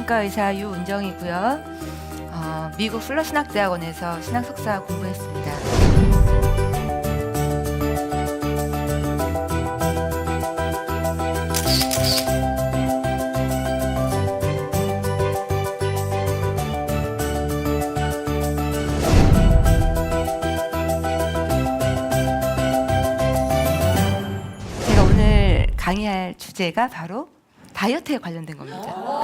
정신과 의사 유은정이고요. 미국 플러 신학대학원에서 신학 석사 공부했습니다. 제가 오늘 강의할 주제가 바로 다이어트에 관련된 겁니다.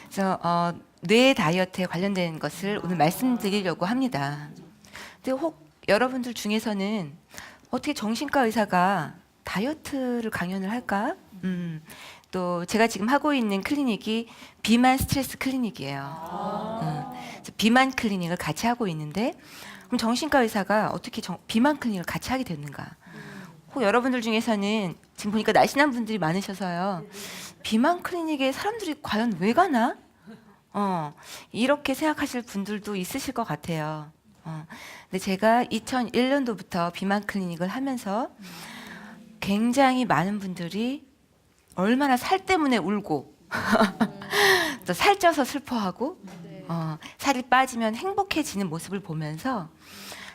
그래서 뇌 다이어트에 관련된 것을 오늘 말씀드리려고 합니다. 근데 혹 여러분들 중에서는 어떻게 정신과 의사가 다이어트를 강연을 할까? 또 제가 지금 하고 있는 클리닉이 비만 스트레스 클리닉이에요. 그래서 비만 클리닉을 같이 하고 있는데 그럼 정신과 의사가 어떻게 비만 클리닉을 같이 하게 됐는가? 혹 여러분들 중에서는 지금 보니까 날씬한 분들이 많으셔서요. 비만 클리닉에 사람들이 과연 왜 가나? 이렇게 생각하실 분들도 있으실 것 같아요. 근데 제가 2001년도부터 비만 클리닉을 하면서 굉장히 많은 분들이 얼마나 살 때문에 울고 또 살쪄서 슬퍼하고 살이 빠지면 행복해지는 모습을 보면서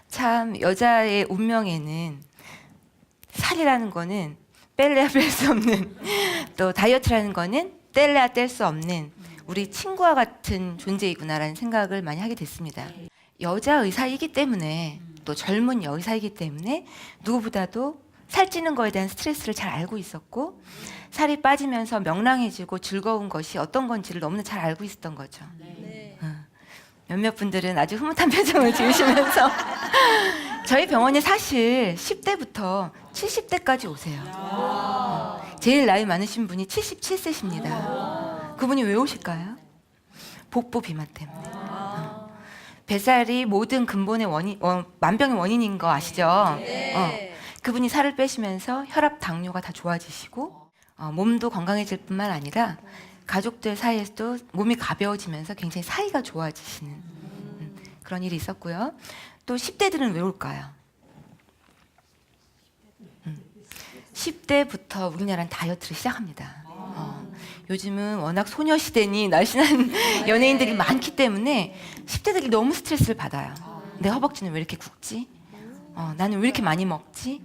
참 여자의 운명에는 살이라는 거는 뺄래야 뺄 수 없는 또 다이어트라는 거는 뗄래야 뗄 수 없는 우리 친구와 같은 존재이구나라는 생각을 많이 하게 됐습니다. 여자 의사이기 때문에 또 젊은 여의사이기 때문에 누구보다도 살찌는 거에 대한 스트레스를 잘 알고 있었고 살이 빠지면서 명랑해지고 즐거운 것이 어떤 건지를 너무나 잘 알고 있었던 거죠. 몇몇 분들은 아주 흐뭇한 표정을 지으시면서 저희 병원에 사실 10대부터 70대까지 오세요. 제일 나이 많으신 분이 77세십니다. 그분이 왜 오실까요? 복부 비만 때문에. 뱃살이 모든 근본의 만병의 원인인 거 아시죠? 그분이 살을 빼시면서 혈압, 당뇨가 다 좋아지시고 몸도 건강해질 뿐만 아니라 가족들 사이에서도 몸이 가벼워지면서 굉장히 사이가 좋아지시는 그런 일이 있었고요. 또 10대들은 왜 올까요? 10대부터 우리나라는 다이어트를 시작합니다. 요즘은 워낙 소녀시대니 날씬한 연예인들이 많기 때문에 10대들이 너무 스트레스를 받아요. 내 허벅지는 왜 이렇게 굵지? 나는 왜 이렇게 많이 먹지?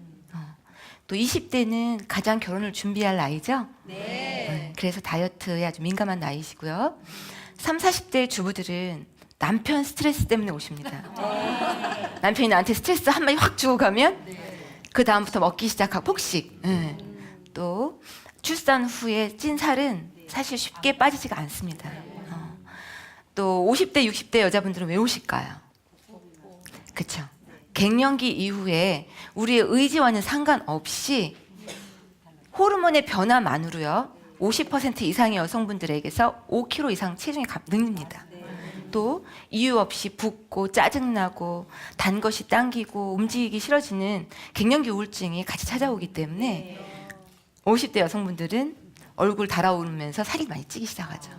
또 20대는 가장 결혼을 준비할 나이죠? 그래서 다이어트에 아주 민감한 나이시고요. 30, 40대 주부들은 남편 스트레스 때문에 오십니다. 남편이 나한테 스트레스 한 마디 확 주고 가면 그 다음부터 먹기 시작하고 폭식. 또 출산 후에 찐 살은 사실 쉽게 빠지지가 않습니다. 또 50대, 60대 여자분들은 왜 오실까요? 그쵸? 갱년기 이후에 우리의 의지와는 상관없이 호르몬의 변화만으로요 50% 이상의 여성분들에게서 5kg 이상 체중이 늡니다. 또 이유 없이 붓고 짜증나고 단 것이 당기고 움직이기 싫어지는 갱년기 우울증이 같이 찾아오기 때문에 50대 여성분들은 얼굴 달아오르면서 살이 많이 찌기 시작하죠.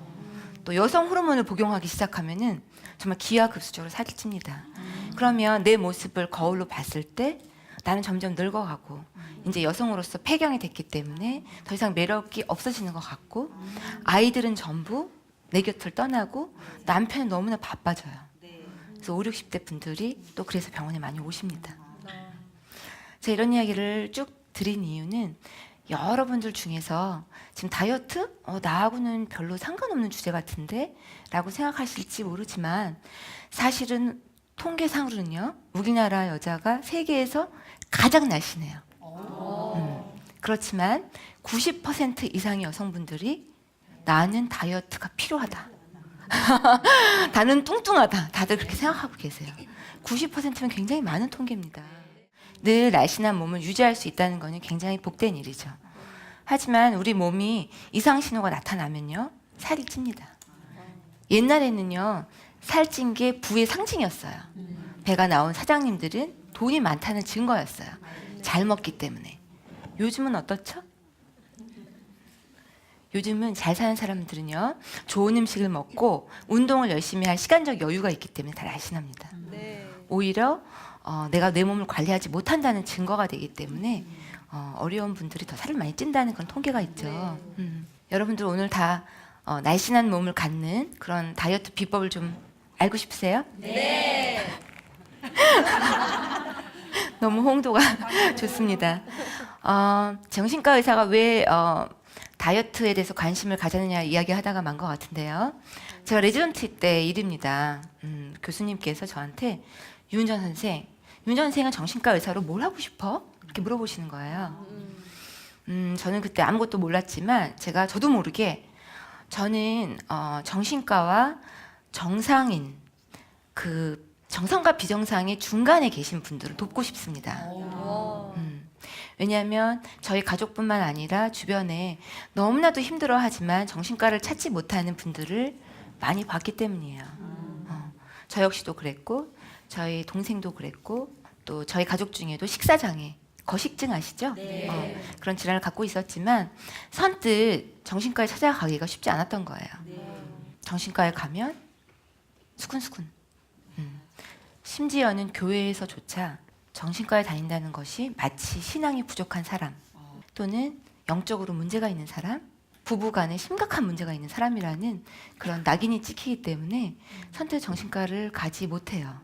또 여성 호르몬을 복용하기 시작하면은 정말 기하급수적으로 살이 찝니다. 그러면 내 모습을 거울로 봤을 때 나는 점점 늙어가고 이제 여성으로서 폐경이 됐기 때문에 더 이상 매력이 없어지는 것 같고 아이들은 전부 내 곁을 떠나고 남편은 너무나 바빠져요. 그래서 5, 60대 분들이 또 그래서 병원에 많이 오십니다. 제가 이런 이야기를 쭉 드린 이유는 여러분들 중에서 지금 다이어트? 나하고는 별로 상관없는 주제 같은데? 라고 생각하실지 모르지만 사실은 통계상으로는요 우리나라 여자가 세계에서 가장 날씬해요. 그렇지만 90% 이상의 여성분들이 나는 다이어트가 필요하다. 나는 뚱뚱하다. 다들 그렇게 생각하고 계세요. 90%면 굉장히 많은 통계입니다. 늘 날씬한 몸을 유지할 수 있다는 것은 굉장히 복된 일이죠. 하지만 우리 몸이 이상 신호가 나타나면요 살이 찝니다. 옛날에는요 살찐 게 부의 상징이었어요. 배가 나온 사장님들은 돈이 많다는 증거였어요. 잘 먹기 때문에. 요즘은 어떻죠? 요즘은 잘 사는 사람들은요 좋은 음식을 먹고 운동을 열심히 할 시간적 여유가 있기 때문에 다 날씬합니다. 오히려 내가 내 몸을 관리하지 못한다는 증거가 되기 때문에 어려운 분들이 더 살을 많이 찐다는 그런 통계가 있죠. 여러분들 오늘 다 날씬한 몸을 갖는 그런 다이어트 비법을 좀 알고 싶으세요? 네. 너무 홍도가 좋습니다. 정신과 의사가 왜 다이어트에 대해서 관심을 가졌느냐 이야기하다가 만 것 같은데요. 제가 레지던트 때 일입니다. 교수님께서 저한테 윤전 선생, 윤전 선생은 정신과 의사로 뭘 하고 싶어? 이렇게 물어보시는 거예요. 저는 그때 아무것도 몰랐지만 저도 모르게 저는 정신과와 정상인 그 정상과 비정상의 중간에 계신 분들을 돕고 싶습니다. 왜냐하면 저희 가족뿐만 아니라 주변에 너무나도 힘들어하지만 정신과를 찾지 못하는 분들을 많이 봤기 때문이에요. 저 역시도 그랬고 저희 동생도 그랬고 또 저희 가족 중에도 식사장애, 거식증 아시죠? 네. 그런 질환을 갖고 있었지만 선뜻 정신과에 찾아가기가 쉽지 않았던 거예요. 정신과에 가면 수근수근. 심지어는 교회에서조차 정신과에 다닌다는 것이 마치 신앙이 부족한 사람 또는 영적으로 문제가 있는 사람, 부부간에 심각한 문제가 있는 사람이라는 그런 낙인이 찍히기 때문에 선뜻 정신과를 가지 못해요.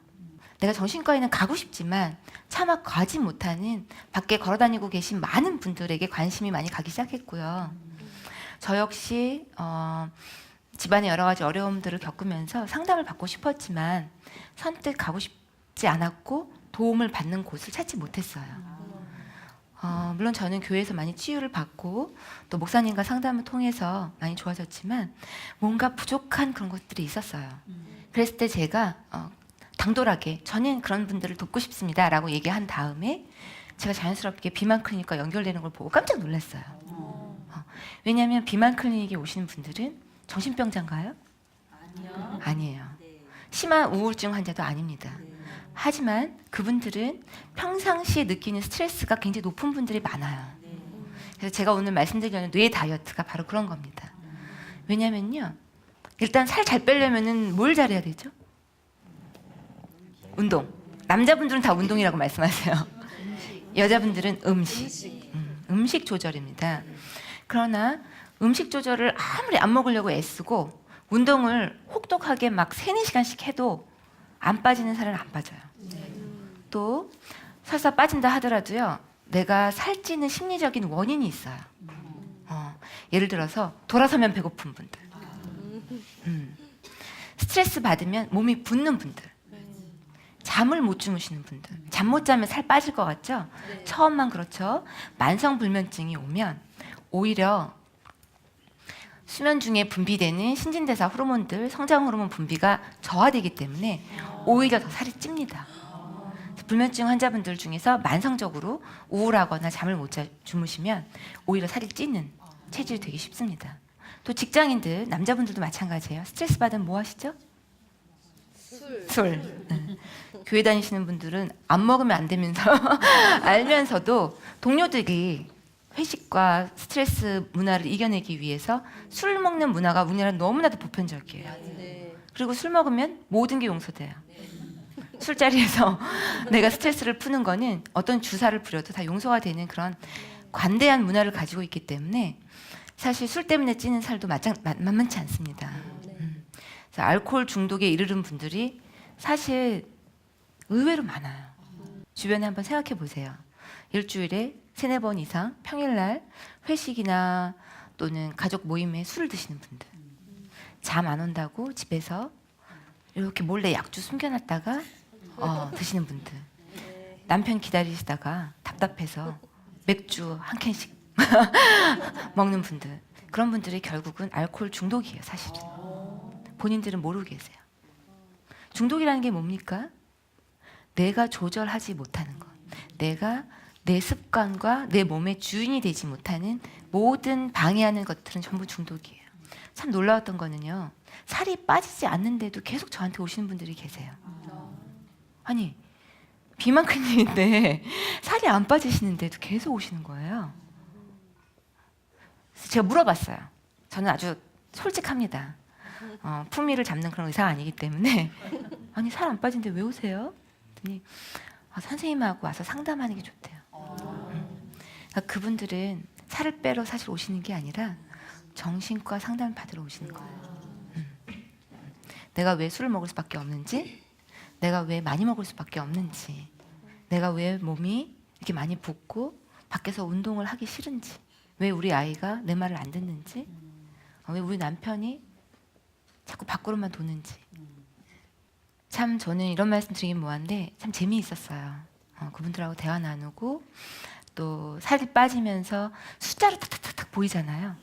내가 정신과에는 가고 싶지만 차마 가지 못하는 밖에 걸어다니고 계신 많은 분들에게 관심이 많이 가기 시작했고요. 저 역시 집안의 여러 가지 어려움들을 겪으면서 상담을 받고 싶었지만 선뜻 가고 싶지 않았고 도움을 받는 곳을 찾지 못했어요. 물론 저는 교회에서 많이 치유를 받고 또 목사님과 상담을 통해서 많이 좋아졌지만 뭔가 부족한 그런 것들이 있었어요. 그랬을 때 제가 당돌하게 저는 그런 분들을 돕고 싶습니다 라고 얘기한 다음에 제가 자연스럽게 비만 클리닉과 연결되는 걸 보고 깜짝 놀랐어요. 왜냐하면 비만 클리닉에 오시는 분들은 정신병자인가요? 아니에요. 심한 우울증 환자도 아닙니다. 하지만 그분들은 평상시에 느끼는 스트레스가 굉장히 높은 분들이 많아요. 그래서 제가 오늘 말씀드리려는 뇌 다이어트가 바로 그런 겁니다. 왜냐면요, 일단 살 잘 빼려면은 뭘 잘해야 되죠? 운동. 남자분들은 다 운동이라고 말씀하세요. 여자분들은 음식 조절입니다. 그러나 음식 조절을 아무리 안 먹으려고 애쓰고 운동을 혹독하게 막 3-4시간씩 해도 안 빠지는 살은 안 빠져요. 또 설사 빠진다 하더라도요, 내가 살찌는 심리적인 원인이 있어요. 예를 들어서 돌아서면 배고픈 분들, 스트레스 받으면 몸이 붓는 분들, 잠을 못 주무시는 분들. 잠 못 자면 살 빠질 것 같죠? 처음만 그렇죠. 만성불면증이 오면 오히려 수면 중에 분비되는 신진대사 호르몬들, 성장 호르몬 분비가 저하되기 때문에 오히려 더 살이 찝니다. 불면증 환자분들 중에서 만성적으로 우울하거나 잠을 못 주무시면 오히려 살이 찌는 체질이 되기 쉽습니다. 또 직장인들, 남자분들도 마찬가지예요. 스트레스 받으면 뭐 하시죠? 술. 교회 다니시는 분들은 안 먹으면 안 되면서 알면서도 동료들이 회식과 스트레스 문화를 이겨내기 위해서 술 먹는 문화가 우리나라는 너무나도 보편적이에요. 그리고 술 먹으면 모든 게 용서돼요. 술자리에서 내가 스트레스를 푸는 거는 어떤 주사를 부려도 다 용서가 되는 그런 관대한 문화를 가지고 있기 때문에 사실 술 때문에 찌는 살도 만만치 않습니다. 그래서 알코올 중독에 이르는 분들이 사실 의외로 많아요. 주변에 한번 생각해 보세요. 일주일에 3-4번 이상 평일날 회식이나 또는 가족 모임에 술을 드시는 분들, 잠 안 온다고 집에서 이렇게 몰래 약주 숨겨놨다가 드시는 분들, 남편 기다리시다가 답답해서 맥주 한 캔씩 먹는 분들, 그런 분들이 결국은 알코올 중독이에요. 사실은 본인들은 모르고 계세요. 중독이라는 게 뭡니까? 내가 조절하지 못하는 것, 내가 내 습관과 내 몸의 주인이 되지 못하는 모든 방해하는 것들은 전부 중독이에요. 참 놀라웠던 거는요, 살이 빠지지 않는데도 계속 저한테 오시는 분들이 계세요. 아니, 비만 클리닉인데 살이 안 빠지시는데도 계속 오시는 거예요. 그래서 제가 물어봤어요. 저는 아주 솔직합니다. 품위를 잡는 그런 의사가 아니기 때문에 아니, 살 안 빠진데 왜 오세요? 그랬더니 선생님하고 와서 상담하는 게 좋대요. 그러니까 그분들은 살을 빼러 사실 오시는 게 아니라 정신과 상담을 받으러 오시는 거예요. 내가 왜 술을 먹을 수밖에 없는지, 내가 왜 많이 먹을 수밖에 없는지, 내가 왜 몸이 이렇게 많이 붓고 밖에서 운동을 하기 싫은지, 왜 우리 아이가 내 말을 안 듣는지, 왜 우리 남편이 자꾸 밖으로만 도는지. 참 저는 이런 말씀 드리긴 뭐한데 참 재미있었어요. 그분들하고 대화 나누고 또 살이 빠지면서 숫자로 탁탁탁 보이잖아요.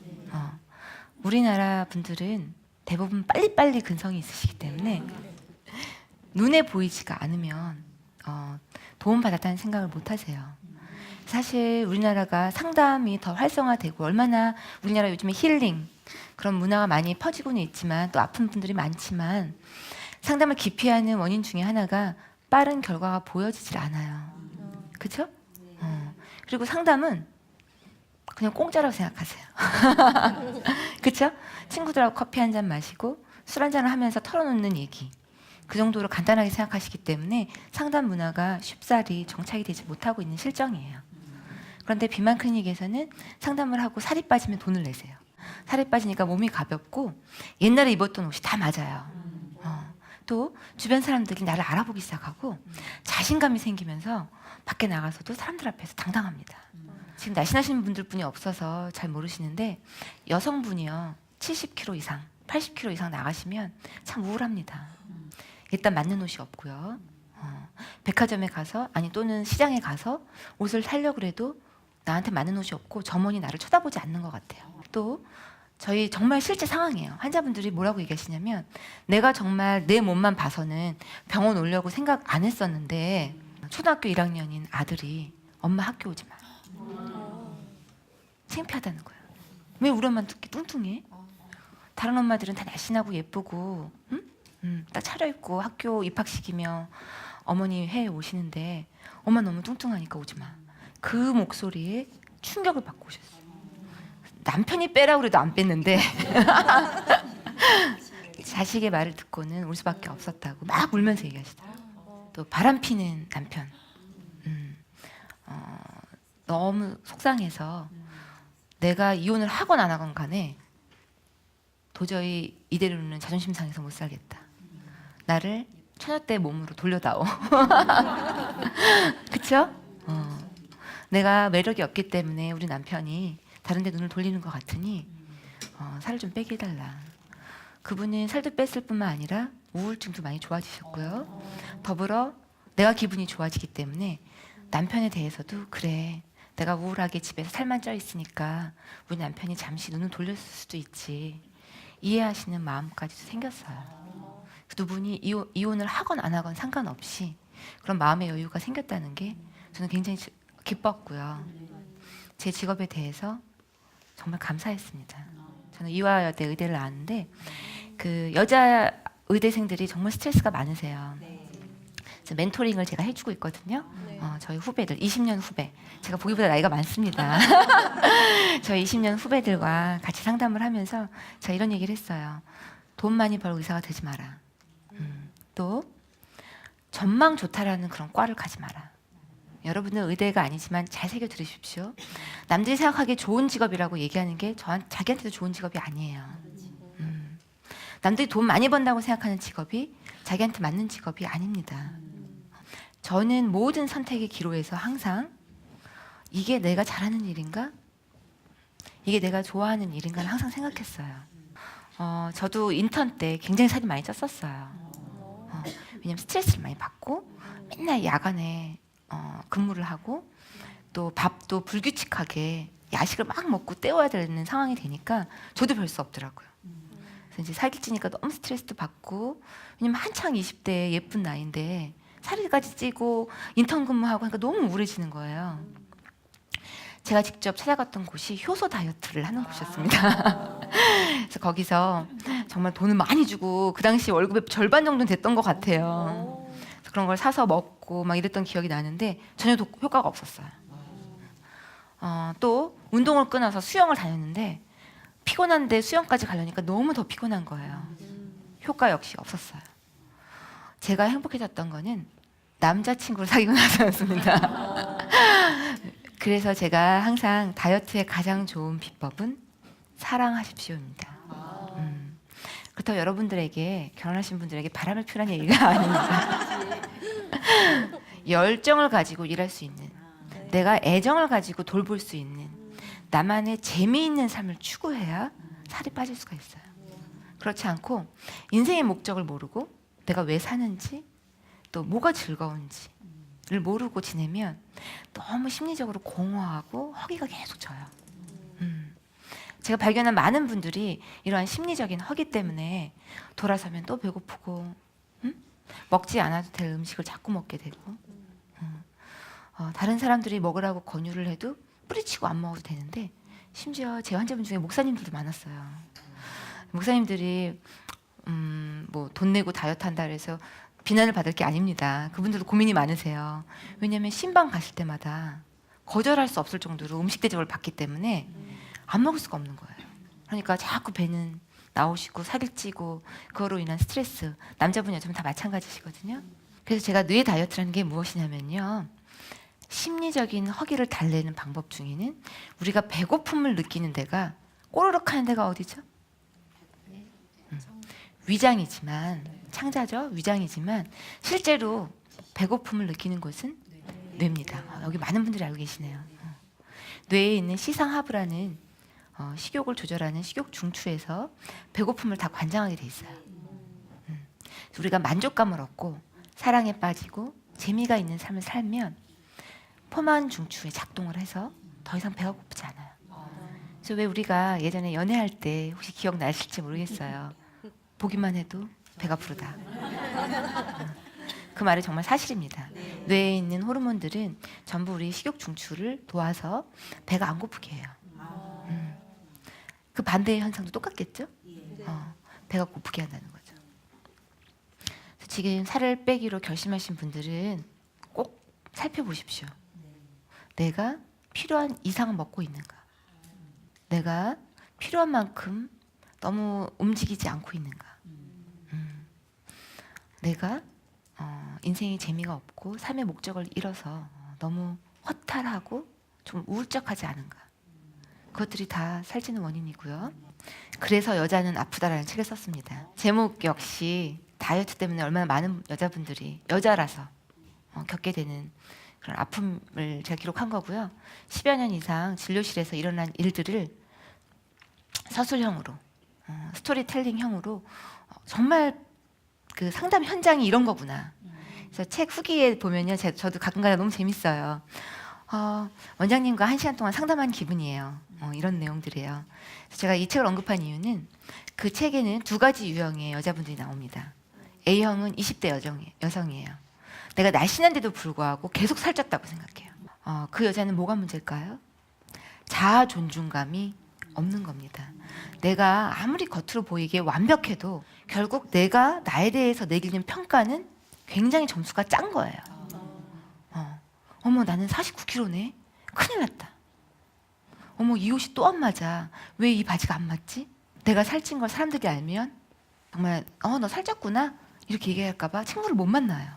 우리나라 분들은 대부분 빨리빨리 근성이 있으시기 때문에 눈에 보이지가 않으면 도움받았다는 생각을 못 하세요. 사실 우리나라가 상담이 더 활성화되고 얼마나 우리나라 요즘에 힐링 그런 문화가 많이 퍼지고는 있지만 또 아픈 분들이 많지만 상담을 기피하는 원인 중에 하나가 빠른 결과가 보여지질 않아요. 그렇죠? 그리고 상담은 그냥 공짜라고 생각하세요. 그렇죠? 친구들하고 커피 한 잔 마시고 술 한 잔을 하면서 털어놓는 얘기 그 정도로 간단하게 생각하시기 때문에 상담 문화가 쉽사리 정착이 되지 못하고 있는 실정이에요. 그런데 비만 클리닉에서는 상담을 하고 살이 빠지면 돈을 내세요. 살이 빠지니까 몸이 가볍고 옛날에 입었던 옷이 다 맞아요. 또 주변 사람들이 나를 알아보기 시작하고 자신감이 생기면서 밖에 나가서도 사람들 앞에서 당당합니다. 지금 날씬하신 분들뿐이 없어서 잘 모르시는데 여성분이요 70kg 이상, 80kg 이상 나가시면 참 우울합니다. 일단 맞는 옷이 없고요. 백화점에 가서 아니 또는 시장에 가서 옷을 사려고 해도 나한테 맞는 옷이 없고 점원이 나를 쳐다보지 않는 것 같아요. 또 저희 정말 실제 상황이에요. 환자분들이 뭐라고 얘기하시냐면 내가 정말 내 몸만 봐서는 병원 오려고 생각 안 했었는데 초등학교 1학년인 아들이 엄마 학교 오지 마. 창피하다는 거예요. 왜 우리 엄마는 특히 뚱뚱해? 다른 엄마들은 다 날씬하고 예쁘고 딱 차려입고 학교 입학시키며 어머니 회에 오시는데 엄마 너무 뚱뚱하니까 오지 마. 그 목소리에 충격을 받고 오셨어요. 남편이 빼라고 그래도 안 뺐는데 자식의 말을 듣고는 울 수밖에 없었다고 막 울면서 얘기하시더라고요. 또 바람 피는 남편 너무 속상해서 내가 이혼을 하건 안 하건 간에 도저히 이대로는 자존심 상해서 못 살겠다. 나를 처녀때 몸으로 돌려다오. 그쵸? 내가 매력이 없기 때문에 우리 남편이 다른 데 눈을 돌리는 것 같으니 살을 좀 빼게 해달라. 그분은 살도 뺐을 뿐만 아니라 우울증도 많이 좋아지셨고요. 더불어 내가 기분이 좋아지기 때문에 남편에 대해서도 그래 내가 우울하게 집에서 살만 쪄 있으니까 우리 남편이 잠시 눈을 돌렸을 수도 있지 이해하시는 마음까지도 생겼어요. 두 분이 이혼을 하건 안 하건 상관없이 그런 마음의 여유가 생겼다는 게 저는 굉장히 기뻤고요. 제 직업에 대해서 정말 감사했습니다. 저는 이화여대 의대를 나왔는데 그 여자 의대생들이 정말 스트레스가 많으세요. 그래서 멘토링을 제가 해주고 있거든요. 저희 후배들 20년 후배 제가 보기보다 나이가 많습니다. 저희 20년 후배들과 같이 상담을 하면서 제가 이런 얘기를 했어요. 돈 많이 벌고 의사가 되지 마라. 또 전망 좋다라는 그런 과를 가지 마라. 여러분은 의대가 아니지만 잘 새겨 들으십시오. 남들이 생각하기에 좋은 직업이라고 얘기하는 게 자기한테도 좋은 직업이 아니에요. 남들이 돈 많이 번다고 생각하는 직업이 자기한테 맞는 직업이 아닙니다. 저는 모든 선택의 기로에서 항상 이게 내가 잘하는 일인가? 이게 내가 좋아하는 일인가를 항상 생각했어요. 저도 인턴 때 굉장히 살이 많이 쪘었어요. 왜냐면 스트레스를 많이 받고 맨날 야간에 근무를 하고 또 밥도 불규칙하게 야식을 막 먹고 때워야 되는 상황이 되니까 저도 별 수 없더라고요. 그래서 이제 살기 찌니까 너무 스트레스도 받고 왜냐면 한창 20대 예쁜 나이인데 살이까지 찌고 인턴 근무하고 하니까 너무 우울해지는 거예요. 제가 직접 찾아갔던 곳이 효소 다이어트를 하는 곳이었습니다. 그래서 거기서 정말 돈을 많이 주고 그 당시 월급의 절반 정도는 됐던 것 같아요. 그래서 그런 걸 사서 먹고 막 이랬던 기억이 나는데 전혀 효과가 없었어요. 또 운동을 끊어서 수영을 다녔는데 피곤한데 수영까지 가려니까 너무 더 피곤한 거예요. 효과 역시 없었어요. 제가 행복해졌던 거는 남자친구를 사귀고 나서였습니다. 그래서 제가 항상 다이어트의 가장 좋은 비법은 사랑하십시오입니다. 그렇다고 여러분들에게 결혼하신 분들에게 바람을 피우라는 얘기가 아닙니다. 열정을 가지고 일할 수 있는, 내가 애정을 가지고 돌볼 수 있는 나만의 재미있는 삶을 추구해야 살이 빠질 수가 있어요. 그렇지 않고 인생의 목적을 모르고 내가 왜 사는지 또 뭐가 즐거운지를 모르고 지내면 너무 심리적으로 공허하고 허기가 계속 져요. 제가 발견한 많은 분들이 이러한 심리적인 허기 때문에 돌아서면 또 배고프고 먹지 않아도 될 음식을 자꾸 먹게 되고 다른 사람들이 먹으라고 권유를 해도 뿌리치고 안 먹어도 되는데 심지어 제 환자분 중에 목사님들도 많았어요. 목사님들이 뭐 돈 내고 다이어트 한다 그래서 비난을 받을 게 아닙니다. 그분들도 고민이 많으세요. 왜냐하면 신방 가실 때마다 거절할 수 없을 정도로 음식 대접을 받기 때문에 안 먹을 수가 없는 거예요. 그러니까 자꾸 배는 나오시고 살이 찌고 그거로 인한 스트레스, 남자분 여자분 다 마찬가지시거든요. 그래서 제가 뇌 다이어트라는 게 무엇이냐면요, 심리적인 허기를 달래는 방법 중에는 우리가 배고픔을 느끼는 데가 꼬르륵 하는 데가 어디죠? 위장이지만, 창자죠. 위장이지만 실제로 배고픔을 느끼는 곳은 뇌입니다. 여기 많은 분들이 알고 계시네요. 뇌에 있는 시상하부라는 식욕을 조절하는 식욕 중추에서 배고픔을 다 관장하게 돼 있어요. 우리가 만족감을 얻고 사랑에 빠지고 재미가 있는 삶을 살면 포만 중추에 작동을 해서 더 이상 배가 고프지 않아요. 그래서 왜 우리가 예전에 연애할 때 혹시 기억나실지 모르겠어요. 보기만 해도 배가 부르다. 그 말이 정말 사실입니다. 뇌에 있는 호르몬들은 전부 우리 식욕 중추를 도와서 배가 안 고프게 해요. 그 반대의 현상도 똑같겠죠? 배가 고프게 한다는 거죠. 지금 살을 빼기로 결심하신 분들은 꼭 살펴보십시오. 내가 필요한 이상 먹고 있는가? 내가 필요한 만큼 너무 움직이지 않고 있는가? 내가 인생에 재미가 없고 삶의 목적을 잃어서 너무 허탈하고 좀 우울적하지 않은가? 그것들이 다 살찌는 원인이고요. 그래서 여자는 아프다라는 책을 썼습니다. 제목 역시 다이어트 때문에 얼마나 많은 여자분들이 여자라서 겪게 되는 그런 아픔을 제가 기록한 거고요. 10여 년 이상 진료실에서 일어난 일들을 서술형으로, 스토리텔링형으로 정말 그 상담 현장이 이런 거구나. 그래서 책 후기에 보면요, 저도 가끔가다 너무 재밌어요. 원장님과 1시간 동안 상담한 기분이에요. 이런 내용들이에요. 그래서 제가 이 책을 언급한 이유는 그 책에는 두 가지 유형의 여자분들이 나옵니다. A형은 20대 여성이에요. 내가 날씬한데도 불구하고 계속 살쪘다고 생각해요. 그 여자는 뭐가 문제일까요? 자아 존중감이 없는 겁니다. 내가 아무리 겉으로 보이게 완벽해도 결국 내가 나에 대해서 내리는 평가는 굉장히 점수가 짠 거예요. 어머, 나는 49kg네. 큰일 났다. 어머, 이 옷이 또 안 맞아. 왜 이 바지가 안 맞지? 내가 살찐 걸 사람들이 알면 정말 너 살쪘구나 이렇게 얘기할까 봐 친구를 못 만나요.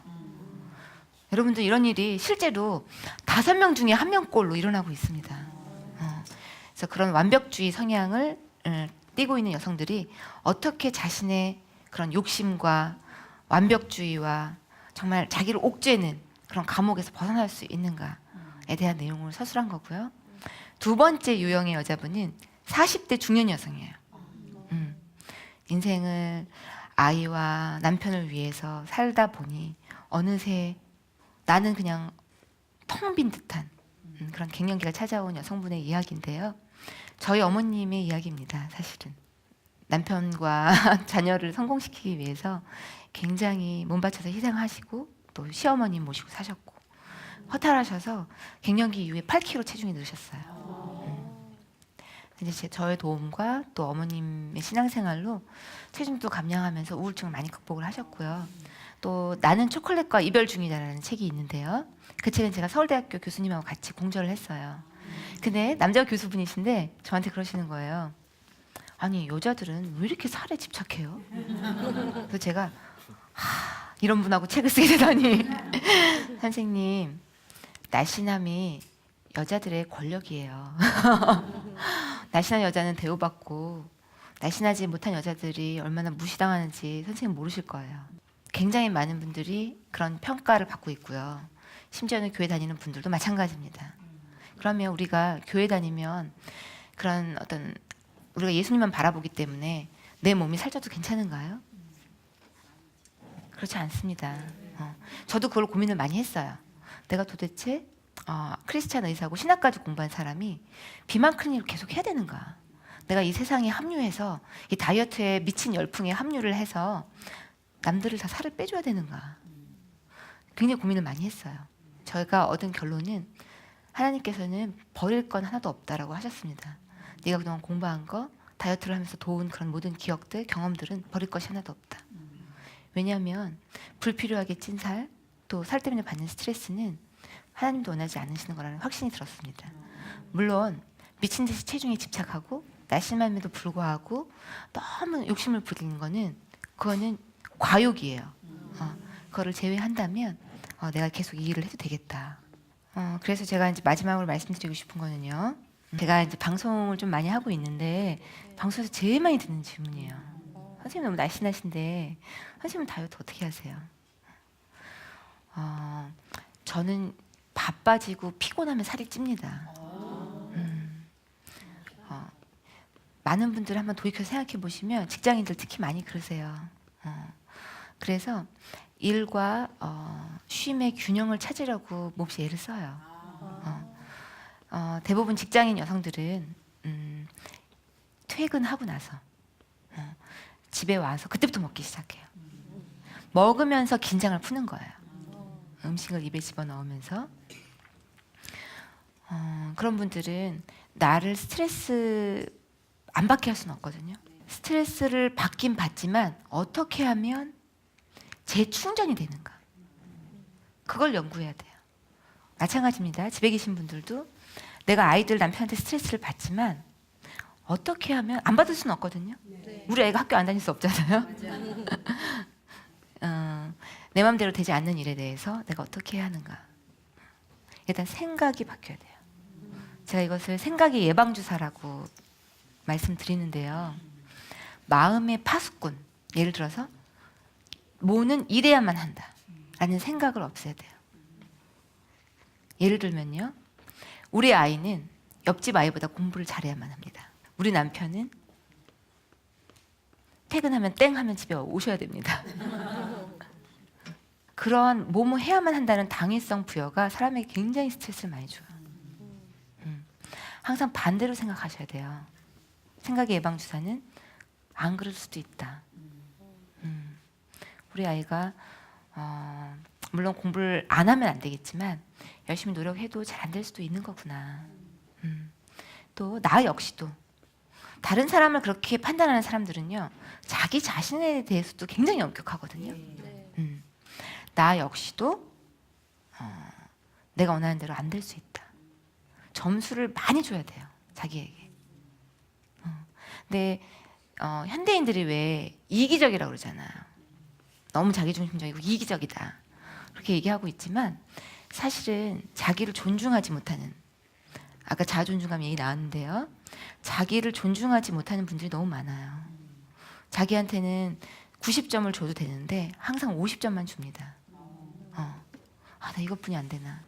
여러분들 이런 일이 실제로 5명 중에 1명꼴로 일어나고 있습니다. 그래서 그런 완벽주의 성향을 띠고 있는 여성들이 어떻게 자신의 그런 욕심과 완벽주의와 정말 자기를 옥죄는 그런 감옥에서 벗어날 수 있는가에 대한 내용을 서술한 거고요. 두 번째 유형의 여자분은 40대 중년 여성이에요. 인생을 아이와 남편을 위해서 살다 보니 어느새 나는 그냥 텅 빈 듯한 그런 갱년기가 찾아온 여성분의 이야기인데요. 저희 어머님의 이야기입니다. 사실은 남편과 자녀를 성공시키기 위해서 굉장히 몸바쳐서 희생하시고 또 시어머님 모시고 사셨고 허탈하셔서 갱년기 이후에 8kg 체중이 늘으셨어요. 이제 저의 도움과 또 어머님의 신앙생활로 체중도 감량하면서 우울증을 많이 극복을 하셨고요. 또 나는 초콜릿과 이별 중이다라는 책이 있는데요. 그 책은 제가 서울대학교 교수님하고 같이 공저를 했어요. 근데 남자 교수분이신데 저한테 그러시는 거예요. 아니, 여자들은 왜 이렇게 살에 집착해요? 그래서 제가 이런 분하고 책을 쓰게 되다니 선생님, 날씬함이 여자들의 권력이에요. 날씬한 여자는 대우받고 날씬하지 못한 여자들이 얼마나 무시당하는지 선생님 모르실 거예요. 굉장히 많은 분들이 그런 평가를 받고 있고요. 심지어는 교회 다니는 분들도 마찬가지입니다. 그러면 우리가 교회 다니면 그런 어떤 우리가 예수님만 바라보기 때문에 내 몸이 살쪄도 괜찮은가요? 그렇지 않습니다. 저도 그걸 고민을 많이 했어요. 내가 도대체 크리스찬 의사고 신학까지 공부한 사람이 비만 클리닉을 계속 해야 되는가? 내가 이 세상에 합류해서 이 다이어트에 미친 열풍에 합류를 해서 남들을 다 살을 빼줘야 되는가? 굉장히 고민을 많이 했어요. 저희가 얻은 결론은 하나님께서는 버릴 건 하나도 없다라고 하셨습니다. 네가 그동안 공부한 거, 다이어트를 하면서 도운 그런 모든 기억들, 경험들은 버릴 것이 하나도 없다. 왜냐하면 불필요하게 찐 살, 또 살 때문에 받는 스트레스는 하나님도 원하지 않으시는 거라는 확신이 들었습니다. 물론 미친 듯이 체중에 집착하고 날씬함에도 불구하고 너무 욕심을 부리는 그거는 과욕이에요. 그거를 제외한다면 내가 계속 이 일을 해도 되겠다. 그래서 제가 이제 마지막으로 말씀드리고 싶은 거는요. 제가 이제 방송을 좀 많이 하고 있는데 방송에서 제일 많이 듣는 질문이에요. 선생님 너무 날씬하신데 선생님은 다이어트 어떻게 하세요? 저는 바빠지고 피곤하면 살이 찝니다. 많은 분들 한번 돌이켜서 생각해 보시면 직장인들 특히 많이 그러세요. 그래서 일과 쉼의 균형을 찾으려고 몹시 애를 써요. 대부분 직장인 여성들은 퇴근하고 나서 집에 와서 그때부터 먹기 시작해요. 먹으면서 긴장을 푸는 거예요. 음식을 입에 집어넣으면서 그런 분들은 나를 스트레스 안 받게 할 수는 없거든요. 스트레스를 받긴 받지만 어떻게 하면 재충전이 되는가, 그걸 연구해야 돼요. 마찬가지입니다. 집에 계신 분들도 내가 아이들 남편한테 스트레스를 받지만 어떻게 하면 안 받을 수는 없거든요. 우리 애가 학교 안 다닐 수 없잖아요. 내 마음대로 되지 않는 일에 대해서 내가 어떻게 해야 하는가. 일단 생각이 바뀌어야 돼요. 제가 이것을 생각의 예방주사라고 말씀드리는데요. 마음의 파수꾼, 예를 들어서 뭐는 이래야만 한다 라는 생각을 없애야 돼요. 예를 들면요, 우리 아이는 옆집 아이보다 공부를 잘해야만 합니다. 우리 남편은 퇴근하면 땡 하면 집에 오셔야 됩니다. 그러한 뭐뭐 해야만 한다는 당위성 부여가 사람에게 굉장히 스트레스를 많이 줘요. 항상 반대로 생각하셔야 돼요. 생각의 예방주사는 안 그럴 수도 있다. 우리 아이가 물론 공부를 안 하면 안 되겠지만 열심히 노력해도 잘 안 될 수도 있는 거구나. 또 나 역시도 다른 사람을 그렇게 판단하는 사람들은요, 자기 자신에 대해서도 굉장히 엄격하거든요. 나 역시도 내가 원하는 대로 안 될 수 있다. 점수를 많이 줘야 돼요, 자기에게. 근데 현대인들이 왜 이기적이라고 그러잖아요. 너무 자기중심적이고 이기적이다, 그렇게 얘기하고 있지만 사실은 자기를 존중하지 못하는, 아까 자존중감 얘기 나왔는데요, 자기를 존중하지 못하는 분들이 너무 많아요. 자기한테는 90점을 줘도 되는데 항상 50점만 줍니다. 나 이것뿐이 안 되나?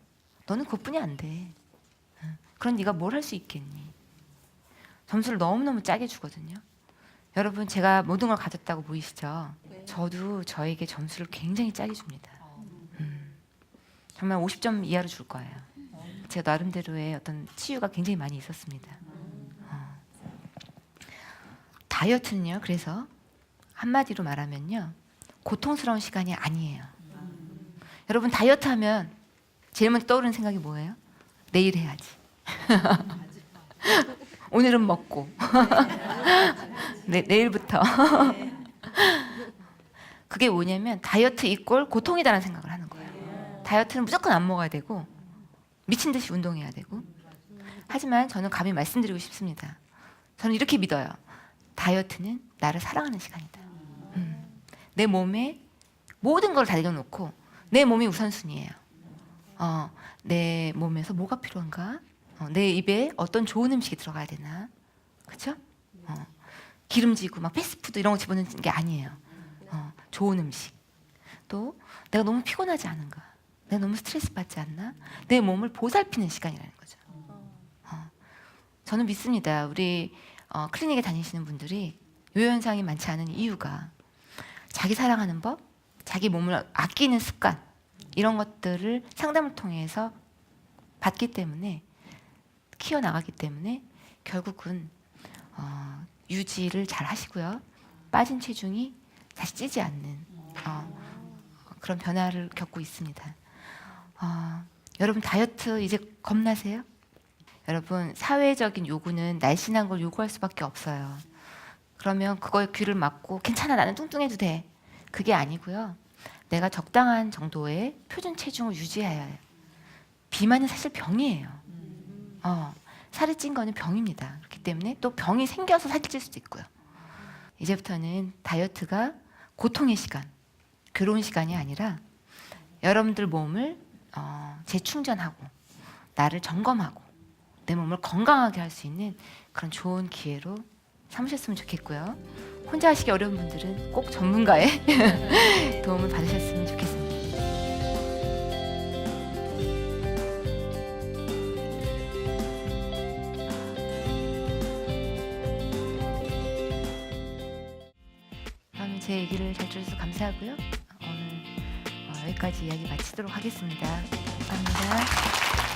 너는 그것뿐이 안 돼. 그럼 네가 뭘 할 수 있겠니? 점수를 너무너무 짜게 주거든요. 여러분, 제가 모든 걸 가졌다고 보이시죠? 저도 저에게 점수를 굉장히 짜게 줍니다. 정말 50점 이하로 줄 거예요. 제가 나름대로의 어떤 치유가 굉장히 많이 있었습니다. 다이어트는요, 그래서 한마디로 말하면요, 고통스러운 시간이 아니에요. 여러분, 다이어트 하면 제일 먼저 떠오르는 생각이 뭐예요? 내일 해야지. 오늘은 먹고 내일부터. 그게 뭐냐면 다이어트 이꼴 고통이다라는 생각을 하는 거예요. 다이어트는 무조건 안 먹어야 되고 미친 듯이 운동해야 되고. 하지만 저는 감히 말씀드리고 싶습니다. 저는 이렇게 믿어요. 다이어트는 나를 사랑하는 시간이다. 내 몸에 모든 걸 다 내려놓고 내 몸이 우선순위예요. 내 몸에서 뭐가 필요한가? 내 입에 어떤 좋은 음식이 들어가야 되나? 그렇죠? 기름지고 막 패스트푸드 이런 거 집어넣는 게 아니에요. 좋은 음식. 또 내가 너무 피곤하지 않은가? 내가 너무 스트레스 받지 않나? 내 몸을 보살피는 시간이라는 거죠. 저는 믿습니다. 우리 클리닉에 다니시는 분들이 요현상이 많지 않은 이유가 자기 사랑하는 법, 자기 몸을 아끼는 습관 이런 것들을 상담을 통해서 받기 때문에 키워나가기 때문에 결국은 유지를 잘 하시고요. 빠진 체중이 다시 찌지 않는 그런 변화를 겪고 있습니다. 여러분 다이어트 이제 겁나세요? 여러분 사회적인 요구는 날씬한 걸 요구할 수밖에 없어요. 그러면 그거에 귀를 막고 괜찮아 나는 뚱뚱해도 돼. 그게 아니고요. 내가 적당한 정도의 표준 체중을 유지해야 해요. 비만은 사실 병이에요. 살이 찐 거는 병입니다. 그렇기 때문에 또 병이 생겨서 살이 찔 수도 있고요. 이제부터는 다이어트가 고통의 시간, 괴로운 시간이 아니라 여러분들 몸을 재충전하고 나를 점검하고 내 몸을 건강하게 할 수 있는 그런 좋은 기회로 삼으셨으면 좋겠고요. 혼자 하시기 어려운 분들은 꼭 전문가의 도움을 받으셨으면 좋겠습니다. 다음에 제 얘기를 잘 들어주셔서 감사하고요. 오늘 여기까지 이야기 마치도록 하겠습니다. 감사합니다.